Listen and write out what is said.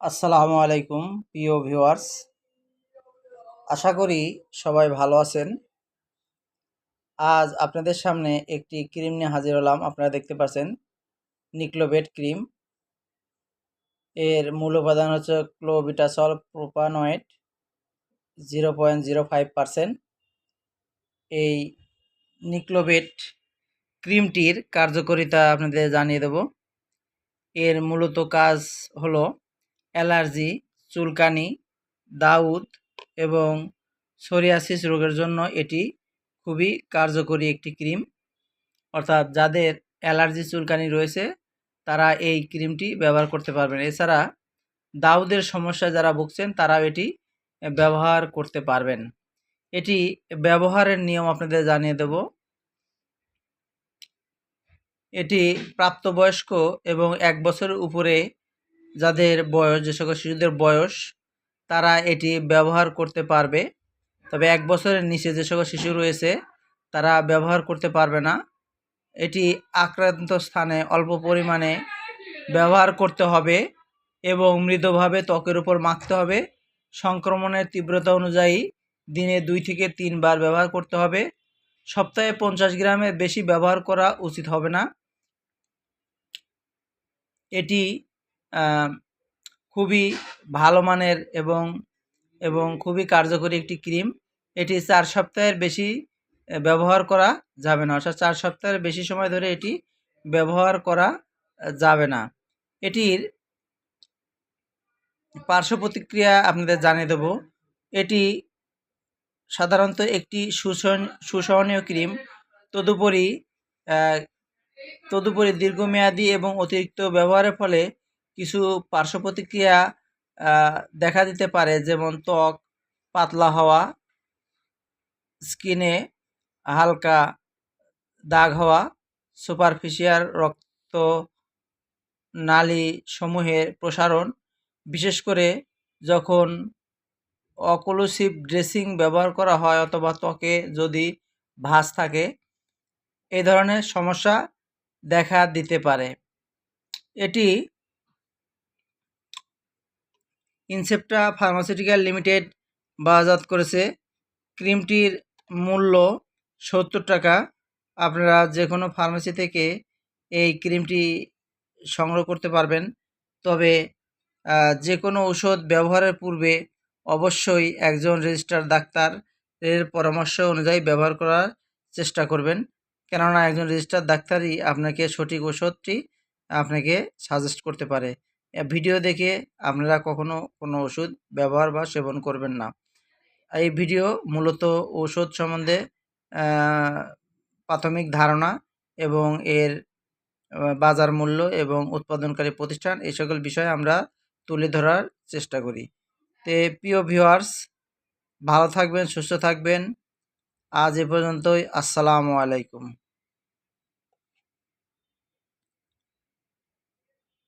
আসসালামু আলাইকুম প্রিয় ভিউয়ার্স, আশা করি সবাই ভালো আছেন। আজ আপনাদের সামনে একটি ক্রিম নিয়ে হাজির হলাম। আপনারা দেখতে পাচ্ছেন নিক্লোবেট ক্রিম। এর মূল উপাদান হচ্ছে ক্লোবিটাসল প্রোপানয়েড 0.05%। এই নিক্লোবেট ক্রিমটির কার্যকারিতা আপনাদের জানিয়ে দেব। এর মূলত কাজ হলো অ্যালার্জি, চুলকানি, দাউদ এবং সোরিয়াসিস রোগের জন্য এটি খুবই কার্যকরী একটি ক্রিম। অর্থাৎ যাদের অ্যালার্জি চুলকানি রয়েছে তারা এই ক্রিমটি ব্যবহার করতে পারবেন। এছাড়া দাউদের সমস্যায় যারা ভুগছেন তারাও এটি ব্যবহার করতে পারবেন। এটি ব্যবহারের নিয়ম আপনাদের জানিয়ে দেব। এটি প্রাপ্তবয়স্ক এবং 1 বছরের উপরে যাদের বয়স, যে সকল শিশুদের বয়স, তারা এটি ব্যবহার করতে পারবে। তবে 1 বছরের নিচে যে সকল শিশু রয়েছে তারা ব্যবহার করতে পারবে না। এটি আক্রান্ত স্থানে অল্প পরিমাণে ব্যবহার করতে হবে এবং মৃদুভাবে ত্বকের উপর মাখতে হবে। সংক্রমণের তীব্রতা অনুযায়ী দিনে 2 থেকে 3 বার ব্যবহার করতে হবে। সপ্তাহে 50 গ্রামের বেশি ব্যবহার করা উচিত হবে না। এটি খুবই ভালো মানের এবং খুবই কার্যকরী একটি ক্রিম। এটি 4 সপ্তাহের বেশি ব্যবহার করা যাবে না, অর্থাৎ 4 সপ্তাহের বেশি সময় ধরে এটি ব্যবহার করা যাবে না। এটির পার্শ্ব প্রতিক্রিয়া আপনাদের জানিয়ে দেব। এটি সাধারণত একটি সুসহনীয় ক্রিম। তদুপরি দীর্ঘমেয়াদী এবং অতিরিক্ত ব্যবহারের ফলে কিছু পার্শ্ব প্রতিক্রিয়া দেখা দিতে পারে, যেমন ত্বক পাতলা হওয়া, স্কিনে হালকা দাগ হওয়া, সুপারফিশিয়াল রক্ত নালী সমূহের প্রসারণ, বিশেষ করে যখন অক্লুসিভ ড্রেসিং ব্যবহার করা হয় অথবা ত্বকে যদি ভাঁজ থাকে, এই ধরনের সমস্যা দেখা দিতে পারে। এটি ইনসেপ্টা ফার্মাসিউটিক্যাল লিমিটেড বাজারজাত করেছে। ক্রিমটির মূল্য 70 টাকা। আপনারা যে কোনো ফার্মেসি থেকে এই ক্রিমটি সংগ্রহ করতে পারবেন। তবে যে কোনো ঔষধ ব্যবহারের পূর্বে অবশ্যই একজন রেজিস্টার্ড ডাক্তারের পরামর্শ অনুযায়ী ব্যবহার করার চেষ্টা করবেন, কেননা একজন রেজিস্টার্ড ডাক্তারই আপনাকে সঠিক ওষুধটি আপনাকে সাজেস্ট করতে পারে। ভিডিও দেখে আপনারা কখনো কোনো ওষুধ ব্যবহার বা সেবন করবেন না। এই ভিডিও মূলত ঔষধ সম্বন্ধে প্রাথমিক ধারণা এবং এর বাজার মূল্য এবং উৎপাদনকারী প্রতিষ্ঠান, এই সকল বিষয়ে আমরা তুলে ধরার চেষ্টা করি। তো প্রিয় ভিউয়ার্স, ভালো থাকবেন, সুস্থ থাকবেন। আজ এ পর্যন্তই। আসসালামু আলাইকুম।